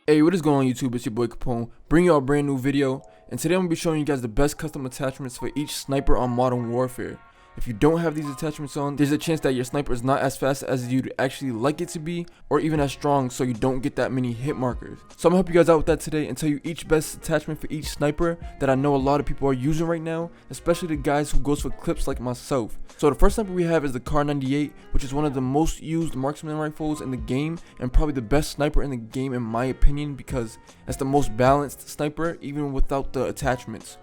Hey, what is going on YouTube? It's your boy Capone, bringing you a brand new video, and today I'm going to be showing you guys the best custom attachments for each sniper on Modern Warfare. If you don't have these attachments on, there's a chance that your sniper is not as fast as you'd actually like it to be, or even as strong, so you don't get that many hit markers. So I'm going to help you guys out with that today and tell you each best attachment for each sniper that I know a lot of people are using right now, especially the guys who goes for clips like myself. So the first sniper we have is the Kar98, which is one of the most used marksman rifles in the game, and probably the best sniper in the game in my opinion, because it's the most balanced sniper even without the attachments.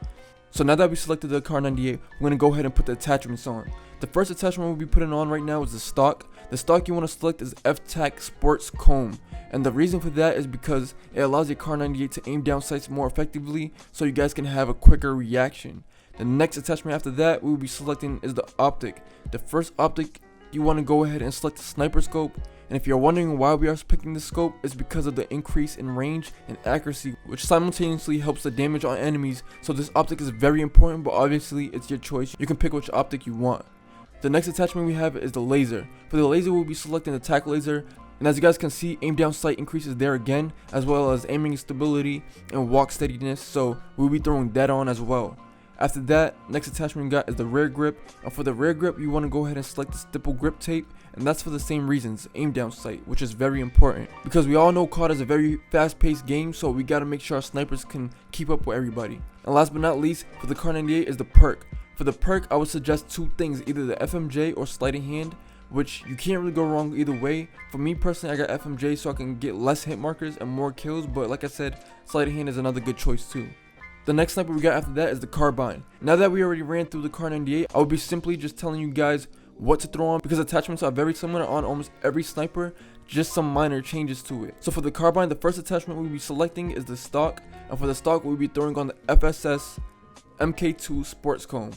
So now that we selected the Kar98, we're going to go ahead and put the attachments on. The first attachment we'll be putting on right now is the stock. The stock you want to select is F-Tac Sports Comb. And the reason for that is because it allows your Kar98 to aim down sights more effectively, so you guys can have a quicker reaction. The next attachment after that we will be selecting is the optic. The first optic you want to go ahead and select the sniper scope. And if you're wondering why we are picking this scope, it's because of the increase in range and accuracy, which simultaneously helps the damage on enemies. So this optic is very important, but obviously it's your choice. You can pick which optic you want. The next attachment we have is the laser. For the laser, we'll be selecting the tac laser. And as you guys can see, aim down sight increases there again, as well as aiming stability and walk steadiness. So we'll be throwing that on as well. After that, next attachment we got is the rear grip. And for the rear grip, you want to go ahead and select the stipple grip tape. And that's for the same reasons, aim down sight, which is very important. Because we all know COD is a very fast paced game, so we got to make sure our snipers can keep up with everybody. And last but not least, for the Kar98 is the perk. For the perk, I would suggest two things, either the FMJ or sleight of hand, which you can't really go wrong either way. For me personally, I got FMJ so I can get less hit markers and more kills, but like I said, sleight of hand is another good choice too. The next sniper we got after that is the Carbine. Now that we already ran through the Kar98, I will be simply just telling you guys what to throw on, because attachments are very similar on almost every sniper, just some minor changes to it. So for the Carbine, the first attachment we'll be selecting is the stock, and for the stock we'll be throwing on the FSS MK2 Sports Comb.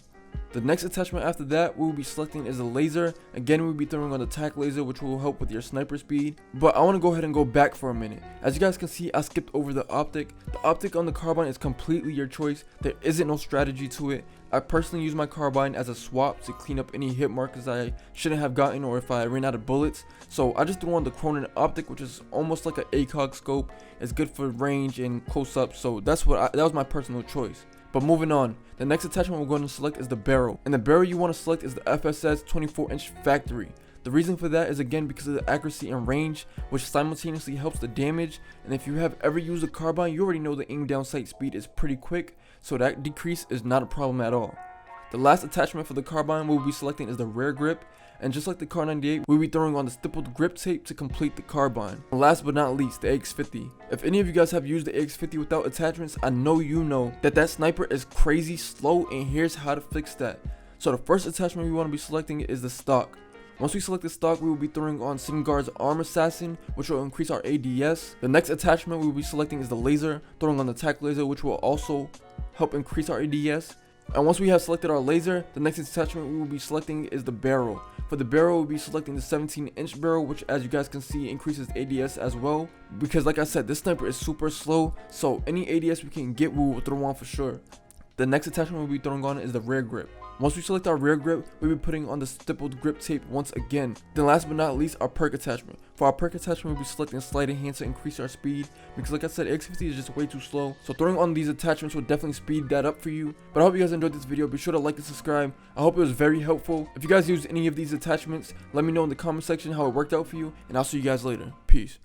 The next attachment after that we'll be selecting is the laser. Again, we'll be throwing on the tac laser, which will help with your sniper speed. But I want to go ahead and go back for a minute. As you guys can see, I skipped over the optic. The optic on the Carbine is completely your choice. There isn't no strategy to it. I personally use my Carbine as a swap to clean up any hit markers I shouldn't have gotten, or if I ran out of bullets. So I just threw on the Cronin optic, which is almost like an ACOG scope. It's good for range and close up, so that was my personal choice. But moving on, the next attachment we're going to select is the barrel. And the barrel you want to select is the FSS 24-inch factory. The reason for that is again because of the accuracy and range, which simultaneously helps the damage. And if you have ever used a Carbine, you already know the aim down sight speed is pretty quick, so that decrease is not a problem at all. The last attachment for the Carbine we'll be selecting is the rear grip. And just like the Kar98, we'll be throwing on the stippled grip tape to complete the Carbine. And last but not least, the AX50. If any of you guys have used the AX50 without attachments, I know you know that sniper is crazy slow, and here's how to fix that. So the first attachment we want to be selecting is the stock. Once we select the stock, we will be throwing on SimGuard's Arm Assassin, which will increase our ADS. The next attachment we will be selecting is the laser, throwing on the tac laser, which will also help increase our ADS. And once we have selected our laser, the next attachment we will be selecting is the barrel. For the barrel, we'll be selecting the 17-inch barrel, which as you guys can see increases ADS as well. Because like I said, this sniper is super slow, so any ADS we can get, we will throw on for sure. The next attachment we'll be throwing on is the rear grip. Once we select our rear grip, we'll be putting on the stippled grip tape once again. Then last but not least, our perk attachment. For our perk attachment, we'll be selecting sleight of hand to increase our speed, because like I said, X50 is just way too slow. So throwing on these attachments will definitely speed that up for you. But I hope you guys enjoyed this video. Be sure to like and subscribe. I hope it was very helpful. If you guys used any of these attachments, let me know in the comment section how it worked out for you, and I'll see you guys later. Peace.